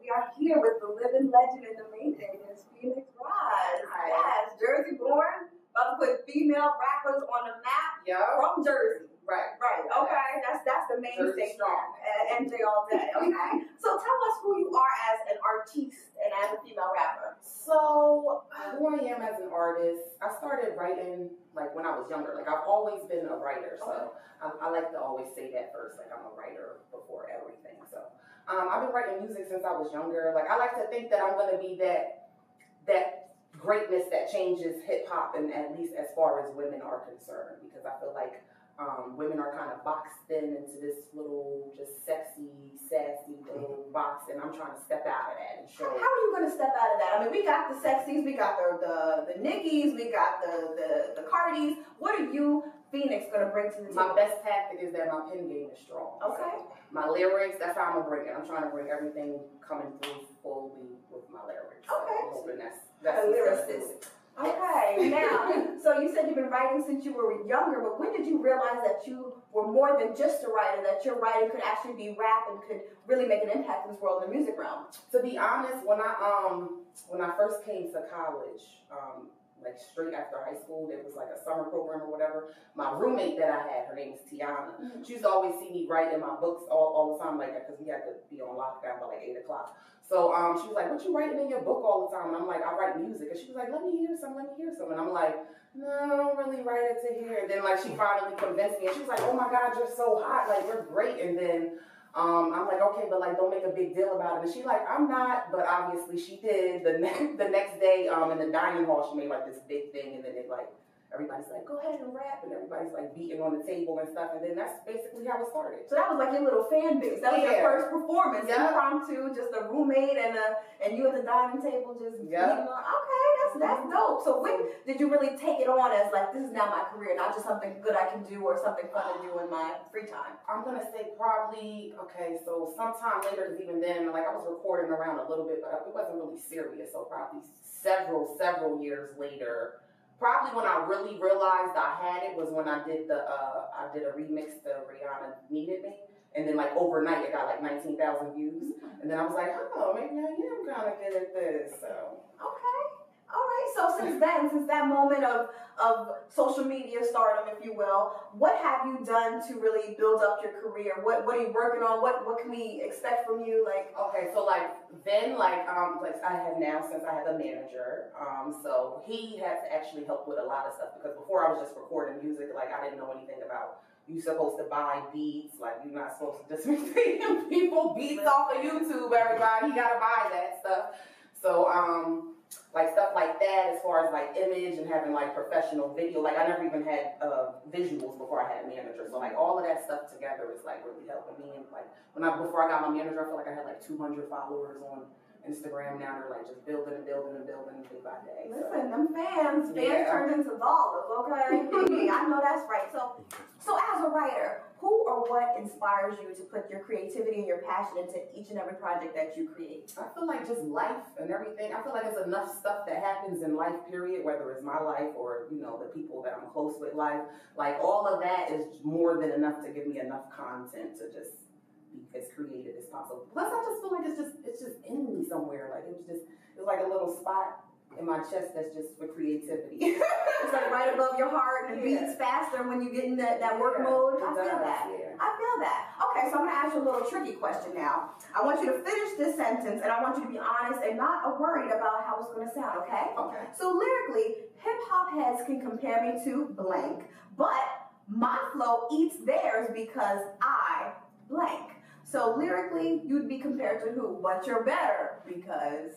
we are here with the living legend in the making, Miss Phoenix Rise. Hi. Yes, Jersey born, about to put female rappers on the map from Jersey. Right. Right, okay, that's the main Jersey thing. strong. NJ all day, okay? So tell us who you are as an artiste and as a female rapper. So, who I am as an artist, I started writing like when I was younger. Like I've always been a writer, so I like to always say that first, like I'm a writer before everything. So I've been writing music since I was younger. Like I like to think that I'm gonna be that greatness that changes hip hop, and at least as far as women are concerned, because I feel like women are kind of boxed in into this little, just sexy, sassy little box, and I'm trying to step out of that and show. How are you going to step out of that? I mean, we got the sexies, we got the Nickies, we got the Cardis. What are you, Phoenix, going to bring to the table? My best tactic is that my pen game is strong. Okay. So my lyrics, that's how I'm going to bring it. I'm trying to bring everything coming through fully with my lyrics. So Okay. I'm hoping that's a lyricist. Okay, now, so you said you've been writing since you were younger, but when did you realize that you were more than just a writer, that your writing could actually be rap and could really make an impact in this world in the music realm? To be honest, when I first came to college, like straight after high school, there was like a summer program or whatever. My roommate that I had, her name is Tiana. Mm-hmm. She used to always see me write in my books all the time, like that, because we had to be on lockdown by like 8 o'clock. So she was like, "What you writing in your book all the time?" And I'm like, "I write music." And she was like, "Let me hear some, let me hear some." And I'm like, "No, I don't really write it to hear." And then like she finally convinced me, and she was like, "Oh my God, you're so hot, like you're great." And then I'm like, "Okay, but like don't make a big deal about it." And she's like, "I'm not," but obviously she did. The next day in the dining hall, she made like this big thing, and then it like everybody's like, "Go ahead and rap," and everybody's like beating on the table and stuff, and then that's basically how it started. So that was like your little fan base. That was your first performance, impromptu, just a roommate and you at the dining table just beating on. Okay, that's dope. So when did you really take it on as like, this is now my career, not just something good I can do or something fun to do in my free time? I'm gonna say probably, okay, so sometime later, because even then, like I was recording around a little bit, but it wasn't really serious. So probably several years later. Probably when I really realized I had it was when I did I did a remix to Rihanna Needed Me, and then like overnight it got like 19,000 views, and then I was like, oh, maybe I am kind of good at this. So okay. All right, so since that moment of social media stardom, if you will, what have you done to really build up your career? What are you working on? What can we expect from you? Like, okay, so like then like I have now, since I have a manager, so he has actually helped with a lot of stuff, because before I was just recording music, like I didn't know anything about you supposed to buy beats, like you're not supposed to just be paying people beats off of YouTube, everybody, you gotta buy that stuff. So like stuff like that, as far as like image and having like professional video. Like I never even had visuals before I had a manager. So like all of that stuff together is like really helping me. And like before I got my manager, I feel like I had like 200 followers on Instagram. Now they're like just building day by day. Listen, them fans turned into dollars, okay? I know that's right. So as a writer, who or what inspires you to put your creativity and your passion into each and every project that you create? I feel like just life and everything. I feel like there's enough stuff that happens in life, period, whether it's my life or, you know, the people that I'm close with life. Like all of that is more than enough to give me enough content to just be as creative as possible. Plus I just feel like it's just in me somewhere. Like it's like a little spot in my chest that's just for creativity. It's like right above your heart, and it beats faster when you get in that work mode. I feel that. I feel that. Okay, so I'm gonna ask you a little tricky question now. I want you to finish this sentence, and I want you to be honest and not worried about how it's gonna sound, okay? Okay. So lyrically, hip hop heads can compare me to blank, but my flow eats theirs because I blank. So lyrically, you'd be compared to who? But you're better because...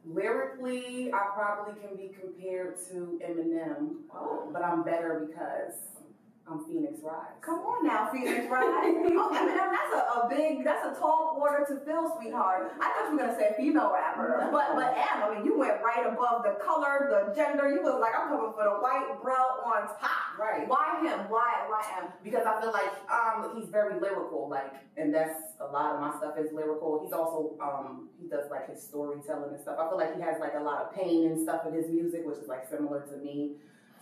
Lyrically, I probably can be compared to Eminem, but I'm better because I'm Phoenix Rise. Come on now, Phoenix Rise. Oh, Eminem, that's a tall order to fill, sweetheart. I thought you were gonna say female rapper, but I mean, you went right above the color, the gender. You was like, I'm coming for the white belt on top. Right. Why him? Why him? Because I feel like he's very lyrical, like, and that's a lot of my stuff is lyrical. He's also he does like his storytelling and stuff. I feel like he has like a lot of pain and stuff in his music, which is like similar to me.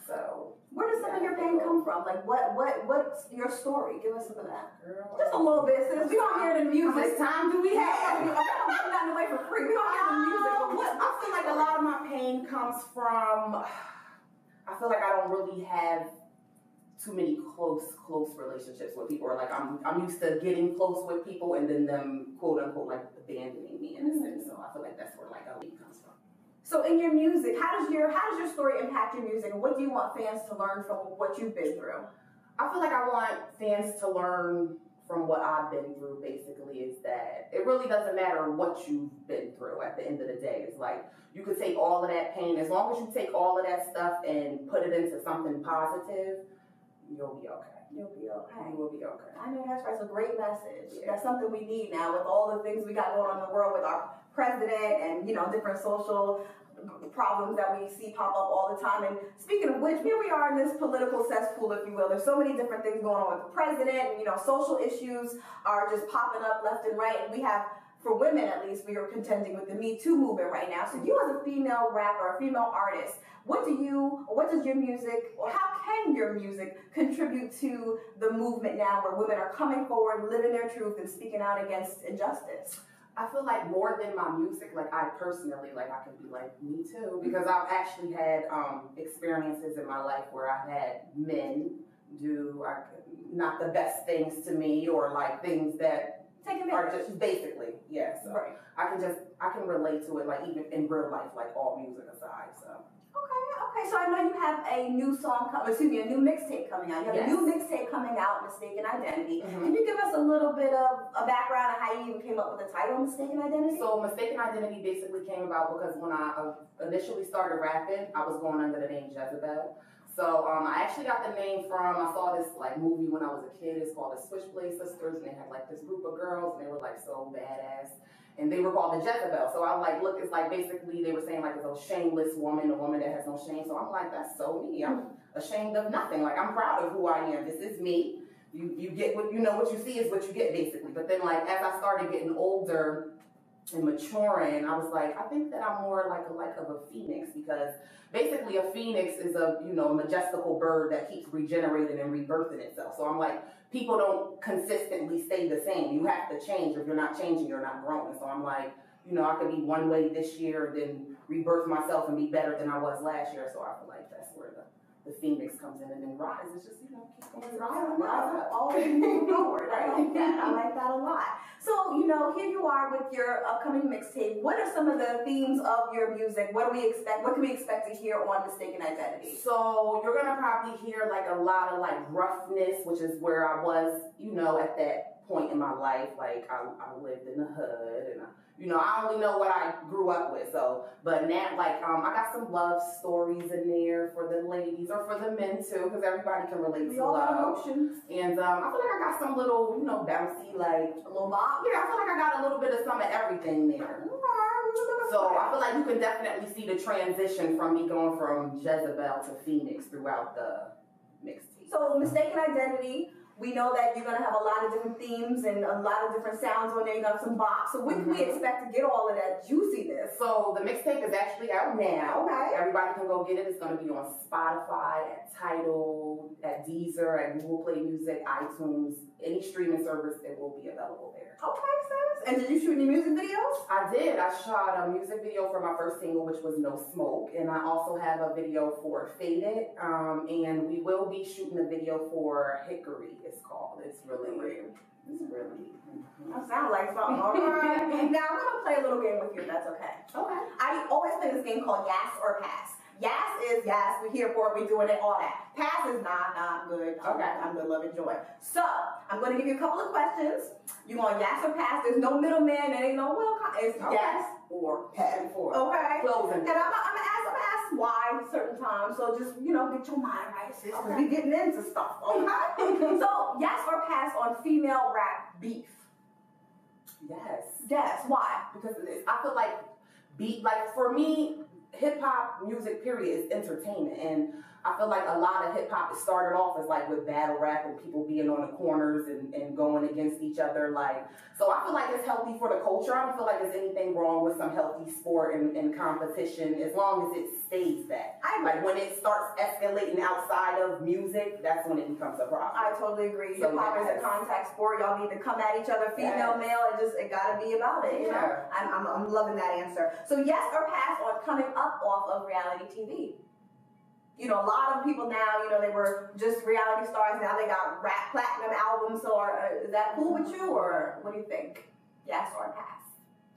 So Where does some of your pain come from? Like, what's your story? Give us some of that. Just a little bit, since we don't hear the music. How much time do we have? I'm not nothing away for free. We don't hear the music. I feel like a lot of my pain comes from, I feel like I don't really have too many close relationships with people. Or like I'm used to getting close with people and then them quote unquote like abandoning me in a sense. So I feel like that's where like a lead comes from. So in your music, how does your story impact your music, and what do you want fans to learn from what you've been through? I feel like I want fans to learn from what I've been through. Basically, is that it really doesn't matter what you've been through. At the end of the day, it's like you could take all of that pain, as long as you take all of that stuff and put it into something positive, you'll be okay. You'll be okay. You will be okay. I know that's right. It's a great message. Yeah. That's something we need now with all the things we got going on in the world with our president and, you know, different social problems that we see pop up all the time. And speaking of which, here we are in this political cesspool, if you will. There's so many different things going on with the president, and, you know, social issues are just popping up left and right. And we have, for women at least, we are contending with the Me Too movement right now. So you as a female rapper, a female artist, what does your music, or how can your music contribute to the movement now where women are coming forward, living their truth, and speaking out against injustice? I feel like more than my music, like I personally, like I can be like me too, because I've actually had experiences in my life where I've had men do not the best things to me, or like things that are just basically, yeah. So right. I can relate to it, like even in real life, like all music aside. So. Okay, so I know you have a new a new mixtape coming out. You have a new mixtape coming out, Mistaken Identity. Mm-hmm. Can you give us a little bit of a background on how you even came up with the title, Mistaken Identity? So Mistaken Identity basically came about because when I initially started rapping, I was going under the name Jezebel. So I actually got the name from, I saw this like movie when I was a kid. It's called the Switchblade Sisters, and they had like this group of girls, and they were like so badass. And they were called the Jezebel. So I like, look, it's like basically they were saying like it's a shameless woman, a woman that has no shame. So I'm like, that's so me. I'm ashamed of nothing. Like I'm proud of who I am. This is me. You get what what you see is what you get basically. But then like as I started getting older and maturing, I was like, I think that I'm more like a phoenix, because basically a phoenix is a majestical bird that keeps regenerating and rebirthing itself. So I'm like, people don't consistently stay the same. You have to change. If you're not changing, you're not growing. So I'm like, I could be one way this year, then rebirth myself and be better than I was last year. So I feel like that's where the phoenix comes in, and then rise. It's just, keep going, rise up. Always move forward. I like that. I like that a lot. So, here you are with your upcoming mixtape. What are some of the themes of your music? What can we expect to hear on Mistaken Identity? So you're gonna probably hear like a lot of like roughness, which is where I was, at that point in my life. Like I lived in the hood, and I only know what I grew up with. So, but now like I got some love stories in there for the ladies or for the men too, because everybody can relate to all love. have emotions. And I feel like I got some little, bouncy, like a little bop. Yeah, I feel like I got a little bit of some of everything there. So I feel like you can definitely see the transition from me going from Jezebel to Phoenix throughout the mixtape. So Mistaken Identity, we know that you're going to have a lot of different themes and a lot of different sounds on there. You're going to have some bops. So when can we expect to get all of that juiciness? So the mixtape is actually out now. Okay. Everybody can go get it. It's going to be on Spotify, at Tidal, at Deezer, at Google Play Music, iTunes, any streaming service. It will be available there. Okay, sis. And did you shoot any music videos? I did. I shot a music video for my first single, which was No Smoke. And I also have a video for Faded. And we will be shooting a video for Hickory, it's called. It's really. That sounds like something. All right. Now I'm going to play a little game with you if that's okay. Okay. I always play this game called Yes or Pass. Yes is yes, we're here for it, we're doing it, all that. Pass is nah, I'm good. Okay, I'm good, love and joy. So, I'm going to give you a couple of questions. You're going yes or pass. There's no middleman, there ain't no it's yes or pass. Okay? Closing. And I'm going to ask why certain times, so just, get your mind right, sis. Okay. We're getting into stuff, okay? So, yes or pass on female rap beef? Yes. Yes, why? Because I feel like for me, hip hop music period is entertainment, and I feel like a lot of hip hop started off as like with battle rap and people being on the corners and going against each other. Like, so I feel like it's healthy for the culture. I don't feel like there's anything wrong with some healthy sport and competition as long as it stays that. Like when it starts escalating outside of music, that's when it becomes a problem. I totally agree. Hip hop is a contact sport. Y'all need to come at each other, female, male. It gotta be about it. You know? I'm loving that answer. So yes or pass on coming up off of reality TV. You know, a lot of people now, you know, they were just reality stars. Now they got rap platinum albums. So is that cool with you, or what do you think? Yes or pass?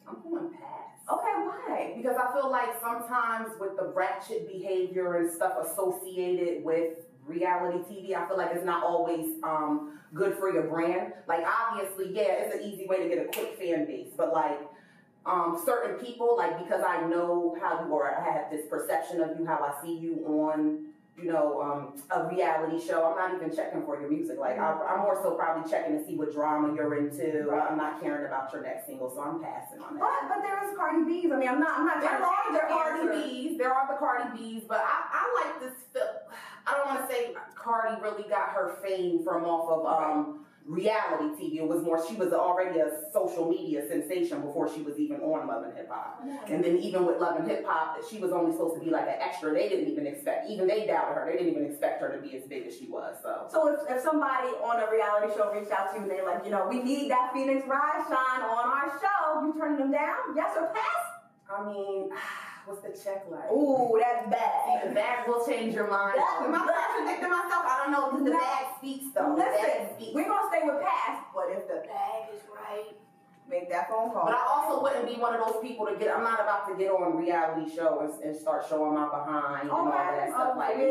I'm going pass. Okay, why? Because I feel like sometimes with the ratchet behavior and stuff associated with reality TV, I feel like it's not always good for your brand. Like, obviously, yeah, it's an easy way to get a quick fan base, but like, certain people, like, because I know how you are, I have this perception of you, how I see you on, you know, a reality show. I'm not even checking for your music. Like, I'm more so probably checking to see what drama you're into. Right. I'm not caring about your next single, so I'm passing on that. But there is Cardi B's. I mean, I'm not. There are the Cardi B's, but I like this. I don't want to say Cardi really got her fame from off of reality TV. It was more, she was already a social media sensation before she was even on Love and Hip Hop. And then even with Love and Hip Hop, she was only supposed to be like an extra. They didn't even expect, even they doubted her. They didn't even expect her to be as big as she was. So if somebody on a reality show reached out to you and they're like, you know, we need that Phoenix Rise shine on our show, you turning them down? Yes or pass? I mean, what's the check like? Ooh, that's bad. The bag will change your mind. Am I contradicting myself? I don't know, because the bag speaks though. Listen, we're going to stay with pass, but if the bag is right, make that phone call. But I also wouldn't be one of those people to get, I'm not about to get on reality shows and start showing my behind and all that stuff. Like,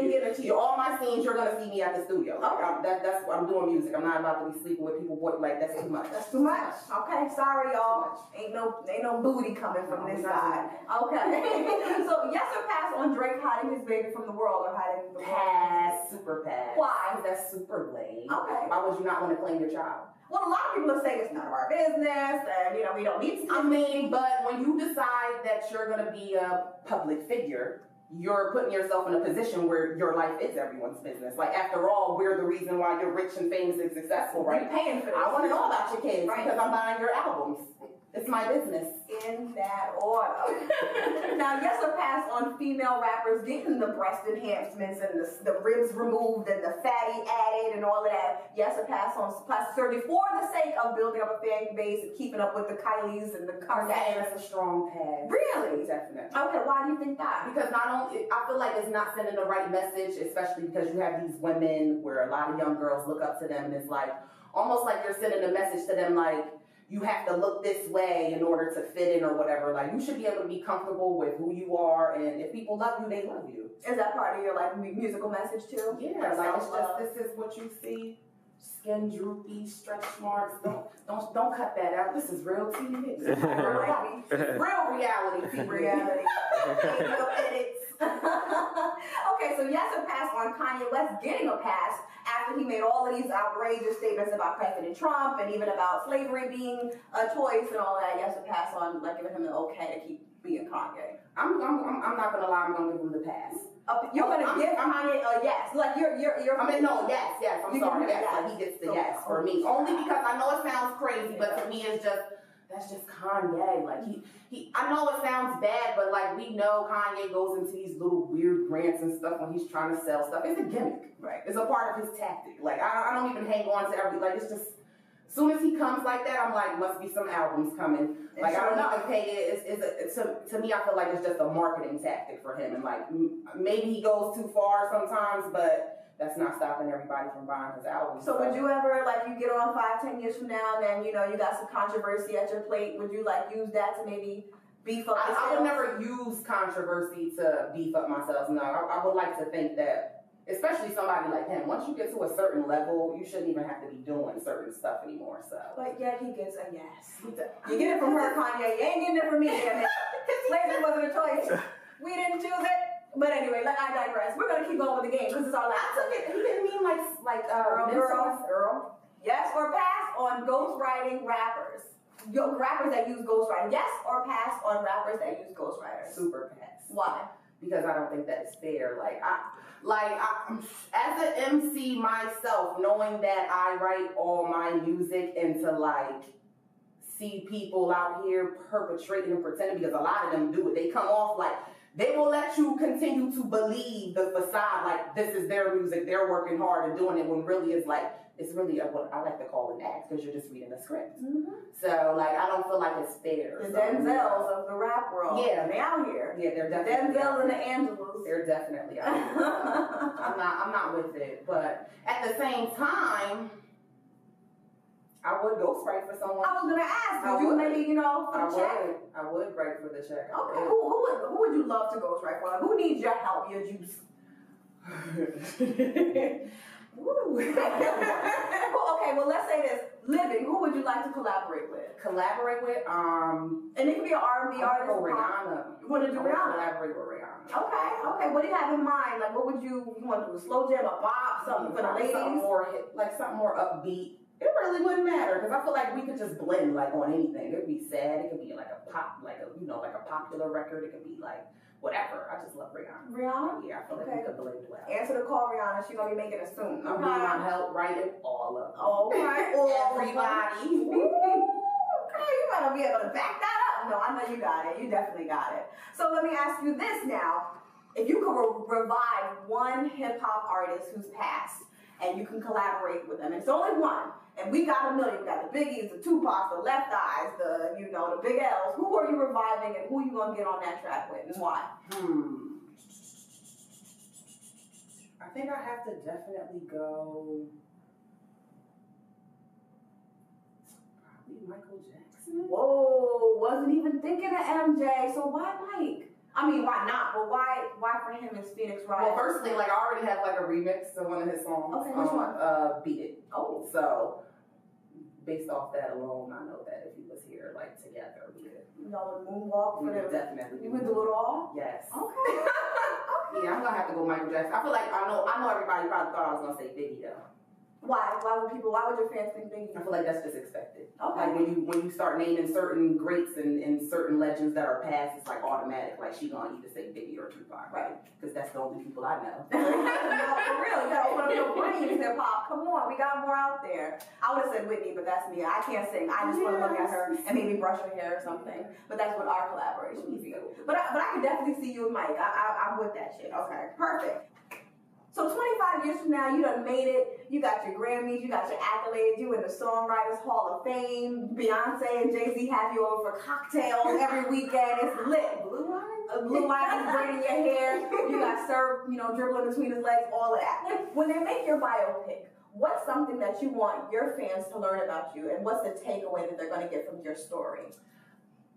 all my scenes, you're going to see me at the studio. Like, that's what I'm doing music. I'm not about to be sleeping with people, like, that's too much. That's too much. Okay, sorry y'all. Ain't no booty coming from this side. Okay. So yes or pass on Drake hiding his baby from the world or hiding the world? Pass, super pass. Why? Because that's super lame. Okay. Why would you not want to claim your child? Well, a lot of people are saying it's none of our business, and, you know, we don't need to. I mean, but when you decide that you're going to be a public figure, you're putting yourself in a position where your life is everyone's business. Like, after all, we're the reason why you're rich and famous and successful, right? You're paying for this. I want to know about your kids, right? Because I'm buying your albums. It's my business. In that order. Now, yes or pass on female rappers getting the breast enhancements and the ribs removed and the fatty added and all of that. Yes or pass on plastic surgery for the sake of building up a fan base and keeping up with the Kylies and the Kardashians. That's a strong pass. Really? Definitely. Okay, why do you think that? Because not only, I feel like it's not sending the right message, especially because you have these women where a lot of young girls look up to them, and it's like, almost like you're sending a message to them like, you have to look this way in order to fit in or whatever. Like, you should be able to be comfortable with who you are, and if people love you, they love you. Is that part of your like musical message too? Yeah, like it's just, this is what you see. Skin droopy, stretch marks. Don't cut that out. This is real TV. Real reality TV. Reality. No edits. Okay, so yes, a pass on Kanye West getting a pass after he made all of these outrageous statements about President Trump and even about slavery being a choice and all that. Yes, a pass on like giving him an okay to keep being Kanye. I'm not gonna lie. I'm gonna give him the pass. You're gonna give Kanye a yes. Like you're. I mean, no, yes. I'm sorry. Yes, like he gets the yes for me. Only because I know it sounds crazy, but to me it's just. That's just Kanye. Like he. I know it sounds bad, but like we know Kanye goes into these little weird rants and stuff when he's trying to sell stuff. It's a gimmick, right? It's a part of his tactic. Like I don't even hang on to every. Like it's just. As soon as he comes like that, I'm like, must be some albums coming. Like I don't even pay it. To me, I feel like it's just a marketing tactic for him, and like maybe he goes too far sometimes, but. That's not stopping everybody from buying his album. So would you ever, like, you get on 5-10 years from now, and then, you know, you got some controversy at your plate, would you, like, use that to maybe beef up yourself? I would never use controversy to beef up myself, no. I would like to think that, especially somebody like him, once you get to a certain level, you shouldn't even have to be doing certain stuff anymore, so. But yet he gets a yes. You get it from her, Kanye. You ain't getting it from me. I mean, slavery wasn't a choice. We didn't choose it. But anyway, I digress. We're gonna keep going with the game because it's our last. I took it. He didn't mean like girl. Yes or pass on ghostwriting rappers? Rappers that use ghostwriting. Yes or pass on rappers that use ghostwriters? Super pass. Why? because I don't think that is fair. I, as an MC myself, knowing that I write all my music and to like see people out here perpetrating and pretending, because a lot of them do it. They come off like they will let you continue to believe the facade, like this is their music, they're working hard and doing it, when really it's like, it's really what I like to call an act, because you're just reading a script. So, like, I don't feel like it's fair. The Denzels of the rap world. Yeah. They out here. Yeah, they're definitely Denzel and the Angelos. They're definitely out here. I'm not with it. But at the same time, I would ghostwrite for someone. I was gonna ask, would you maybe, for the check? I would write for the check. Okay, who would you love to ghostwrite for? Who needs your help, your juice? Woo. Okay, well, let's say this. Living, who would you like to collaborate with? And it could be an R&B artist. Rihanna. You want to do Rihanna? Collaborate with Rihanna. Okay. What do you have in mind? Like, what would you want to do? A slow jam, a bop, something for the ladies? Something more upbeat. It really wouldn't matter, because I feel like we could just blend like on anything. It could be sad. It could be like a pop, like a popular record. It could be like whatever. I just love Rihanna. Rihanna? Yeah, I feel like we could blend well. Answer the call, Rihanna. She's gonna be making it soon. I'm being my help writing all of them. All right. Everybody. Okay, you better be able to back that up. No, I know you got it. You definitely got it. So let me ask you this now. If you could revive one hip-hop artist who's passed, and you can collaborate with them, and it's only one, and we got a million. We got the Biggies, the Tupacs, the Left Eyes, the Big L's. Who are you reviving, and who are you gonna get on that track with, and why? I think I have to definitely go probably Michael Jackson. Whoa, wasn't even thinking of MJ. So why Mike? I mean, why not? But why for him is Phoenix Rise? Well, firstly, I already have a remix of one of his songs. Okay, which one? Beat It. Oh. So, based off that alone, I know that if he was here, together, we could. Y'all would moonwalk for them? Definitely. You would do it all? Yes. Okay. Yeah, I'm gonna have to go Michael Jackson. I feel like I know everybody probably thought I was gonna say Biggie though. Why would your fans think Biggie? I feel like that's just expected. Okay. Like when you start naming certain greats and certain legends that are past, it's automatic. Like she gonna either say Biggie or Tupac, right? Because that's the only people I know. No, for real, you gotta open up your brain in hip hop. Come on, we got more out there. I would have said Whitney, but that's me. I can't sing. I just want to look at her and maybe brush her hair or something. But that's what our collaboration would be. But I could definitely see you and Mike. I'm with that shit. Okay, perfect. So 25 years from now, you done made it. You got your Grammys, you got your accolades, you in the Songwriters Hall of Fame. Beyonce and Jay-Z have you over for cocktails every weekend. It's lit. Blue eyes braiding your hair. You got Sir, dribbling between his legs, all of that. When they make your biopic, what's something that you want your fans to learn about you, and what's the takeaway that they're going to get from your story?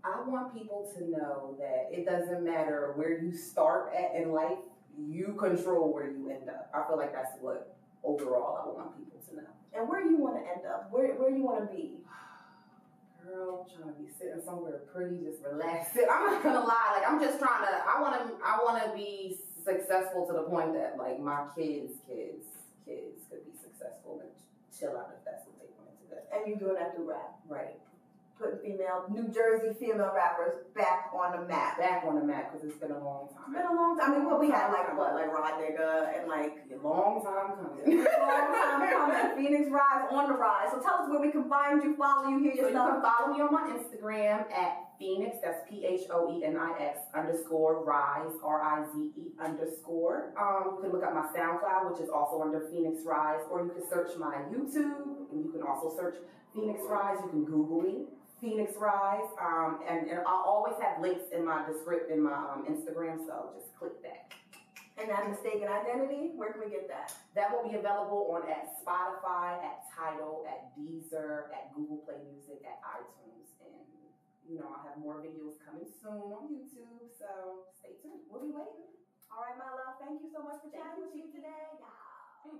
I want people to know that it doesn't matter where you start at in life, you control where you end up. I feel like that's what overall I want people to know. And where you want to end up? Where you want to be? Girl, I'm trying to be sitting somewhere pretty, just relaxing. I'm not gonna lie, I'm just trying to. I want to be successful to the point that my kids could be successful and chill out if that's what they want to do. And you doing that through rap, right? Putting New Jersey female rappers back on the map. Back on the map, because it's been a long time. It's been a long time. I mean, we had Rod Nigga and a long time coming. Long time coming. Phoenix Rise on the rise. So tell us where we can find you, follow you, hear your stuff. You can follow me on my Instagram at Phoenix, that's PHOENIX _Rise, RIZE _. You can look up my SoundCloud, which is also under Phoenix Rise, or you can search my YouTube, and you can also search Phoenix Rise. You can Google me. Phoenix Rise, and I'll always have links in my description, in my Instagram, so just click that. And that Mistaken Identity, where can we get that? That will be available at Spotify, at Tidal, at Deezer, at Google Play Music, at iTunes, and I'll have more videos coming soon on YouTube, so stay tuned. We'll be waiting. All right, my love, thank you so much for chatting with you today. Yeah.